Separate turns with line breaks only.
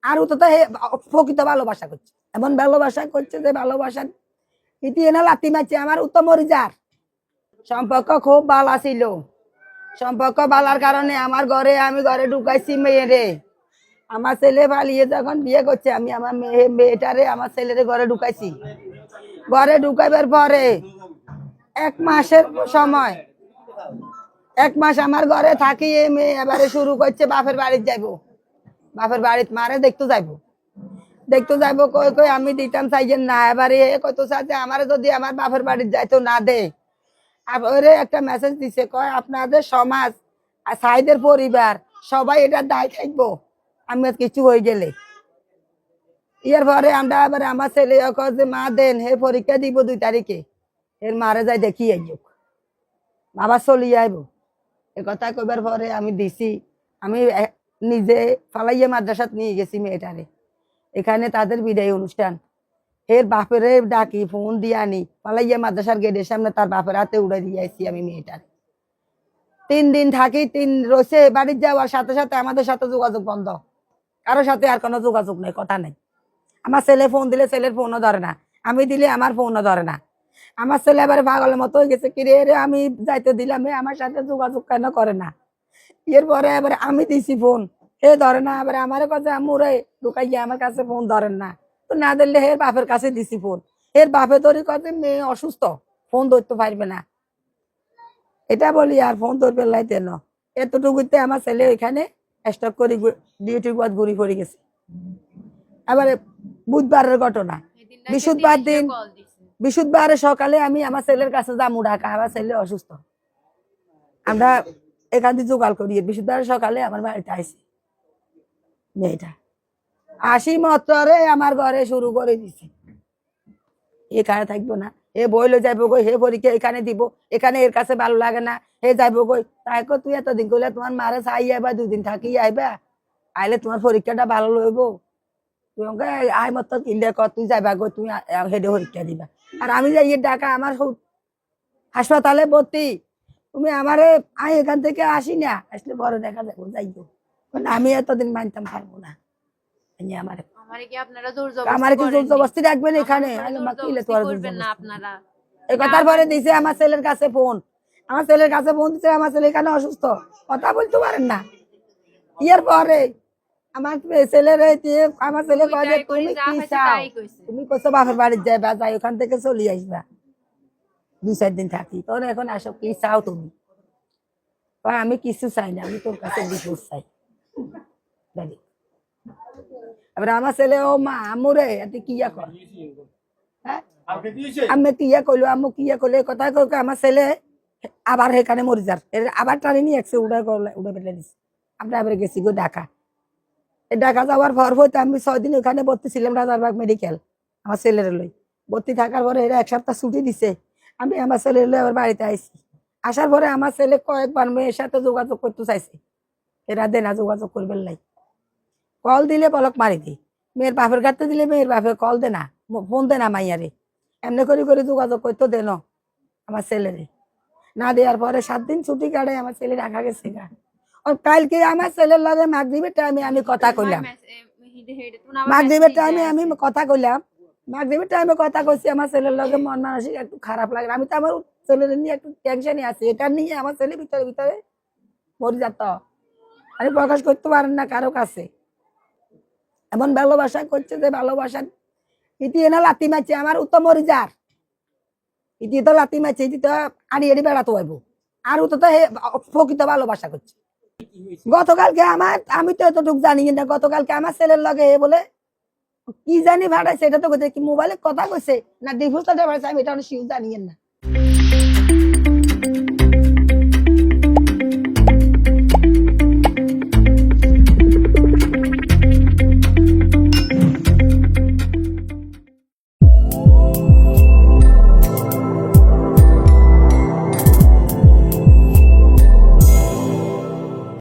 আর তো তো প্রকৃত ভালোবাসা করছে, এমন ভালোবাসা করছে যে ভালোবাসা ইতি এনে লাতি মারছে আমার উত্তম মরিজার। সম্পর্ক খুব ভালো ছিল, সম্পর্ক ভালার কারণে আমার আমি ঘরে ঢুকাইছি মেয়েরে। আমার ছেলে পালিয়ে যখন বিয়ে করছে আমি আমার মেয়েটারে আমার ছেলেরে ঘরে ঢুকাইছি। ঘরে ঢুকাইবার পরে 1 মাসের সময়, 1 মাস আমার ঘরে থাকি এই মেয়ে এবারে শুরু করছে বাপের বাড়িতে যাইবো, বাপের বাড়িতে মারে দেখতে যাইবো কই কই আমি দিতাম চাইছেন না। এবারে কত চাচ্ছে আমার যদি আমার বাপের বাড়িতে যাইতো না দে। ওরে একটা মেসেজ দিছে কয় আপনাদের সমাজ আর সাইদের পরিবার সবাই এটা দায় থাকবো আমি কিছু হয়ে গেলে। এর পরে আমরা আবার আমার ছেলে যে মা দেন হে পরীক্ষা দিব 2 তারিখে, এর মারে যাই দেখি আইব বাবা চলি আইব। এ কথা কইবার পরে আমি দিছি, আমি নিজে ফালাইয়া মাদ্রাসাত নিয়ে গেছি মেয়েটারে। এখানে তাদের বিদায় অনুষ্ঠান, এর বাপেরে ডাকি ফোন দিয়ে আনি ফালাইয়া মাদ্রাসার গেটের সামনে তার বাপের হাতে উড়ে দিয়ে আইছি আমি মেয়েটারে। 3 দিন থাকি, 3 রয়েছে বাড়ির যাওয়ার সাথে সাথে আমাদের সাথে যোগাযোগ বন্ধ, কারোর সাথে আর কোনো যোগাযোগ নেই, কথা নেই। আমার ছেলে ফোন দিলে ছেলের ফোনও ধরে না, আমি দিলে আমার ফোনও ধরে না। আমার ছেলে এবারে পাগলের মতো হয়ে গেছে, কিরে রে আমি যাইতে দিলাম আমার সাথে যোগাযোগ কেন করে না। এরপরে এবারে আমি দিছি ফোন, হে ধরে না। এবারে আমার কাছে আমুরে ঢুকাই গিয়ে আমার কাছে ফোন ধরেন না, তো না দিলে হের বাপের কাছে দিছি ফোন। এর বাপে তোর কাছে মেয়ে অসুস্থ, ফোন ধরতে পারবে না, এটা বলি আর ফোন ধরবে লাইতে ন। এতটুকুতে আমার ছেলে ওইখানে স্টক করে ডিউটির পর ঘুরি পড়ে গেছে। এবারে বুধবারের ঘটনা, বৃহস্পতিবারের সকালে আমি আমার ছেলের কাছে যাবো ঢাকা, আমার ছেলে অসুস্থ। আমরা এখান থেকে জোগাড় করি, বৃহস্পতিবারের সকালে আমার বাড়িতে আইসি মেয়েটা। 80 মতরে আমার ঘরে শুরু করে দিছে, এখানে থাকবো না, হে বইলে যাইবো গই, হে পরীক্ষা এখানে দিব, এখানে এর কাছে ভালো লাগে না, হে যাইবো গই। তাই তুই এতদিন করলে তোমার মারে চাই আইবা, 2 দিন থাকি আইবা, আইলে তোমার পরীক্ষাটা ভালো লইব। তুই আই মত কিনলে তুই যাইবা গো, তুমি হেডে পরীক্ষা দিবা। আর আমি যাই ঢাকা, আমার হাসপাতালে ভর্তি, তুমি আমারে আই এখান থেকে আসি না, আসলে বড় দেখা যাবো যাইবো। আমি এতদিন মানতাম পারবো না, আমার কি জোর জবরদস্তি রাখবেন এখানে? এই কথার পরে দিছে আমার ছেলের কাছে ফোন, আমার ছেলের কাছে ফোন দিছে, আমার ছেলে এখানে অসুস্থ, কথা বলতে পারেন না। এর পরে আমার ছেলের আমার ছেলে কয় যে তুমি কি চাও, তুমি কোথাও বাপের বাড়ির যাইবা, যাই ওখান থেকে চলে আসবা, 2-4 দিন থাকি, তোর এখন আসো কি চাও তুমি? আমি কিছু চাই না, আমি তোর কাছে ডিভোর্স চাই। এবার আমার ছেলে ও মা আমুরে এতে কিয়া কর, হ্যাঁ আমি কিয়া কইলো, আম্মু কিয়া কইলে কথা কই আমার ছেলে আবার এখানে মরে যার, আবার টানি নিয়ে একশো উড়ে ফেলে দিচ্ছে। আমরা আবার গেছি গো ঢাকা। ঢাকা যাওয়ার পর হইতে আমি 6 দিন ওখানে ভর্তি ছিলাম রাজারবাগ মেডিকেল, আমার ছেলের লই ভর্তি থাকার পরে এরা 1 সপ্তাহ ছুটি দিছে, আমি আমার ছেলের লই আবার বাড়িতে আইছি। আসার পরে আমার ছেলে কয়েকবার মেয়ের সাথে যোগাযোগ করতে চাইছে, এরা দেনা যোগাযোগ করবেন লাই, কল দিলে পলক মারি দি, মেয়ের বাপের কাটতে দিলে মেয়ের বাপে কল দে না, ফোন দে না মাইয়ারে, এমনি করে করে যোগাযোগ করতো দেন আমার ছেলেরে। না দেওয়ার পরে 7 দিন ছুটি কাটে, আমার ছেলে রাখা গেছে গা। কালকে আমার ছেলের লগে মাগরিবের টাইমে আমি কথা কইলাম, মাগরিবের টাইমে আমি কথা কইলাম, মাগরিবের টাইমে কথা কইছি, আমার ছেলের লগে মন মানসিক একটু খারাপ লাগে, আমি তো আমার ছেলের নিয়ে একটু টেনশনই আছি, এটা নিয়ে আমার ছেলে ভিতরে ভিতরে মরে যেত, আমি প্রকাশ করতে পারেন না কারো কাছে। এমন ভালোবাসা করছে যে ভালোবাসা ইতি এনে লাতি মারছে আমার উত্তম মরিজার, ইতি তো লাতি মারছে, ইতি তো আড়ি আড়ি বেড়াতে হইব, আর তো প্রকৃত ভালোবাসা করছে। গতকালকে আমার, আমি তো এতটুকু জানি না, গতকালকে আমার ছেলের লগে বলে কি জানি ভাড়াইছে, এটা তো কি মোবাইলে কথা কইছে না ডিভোর্স লেটার ভাড়াইছে, আমি এটা শিউ জানি না।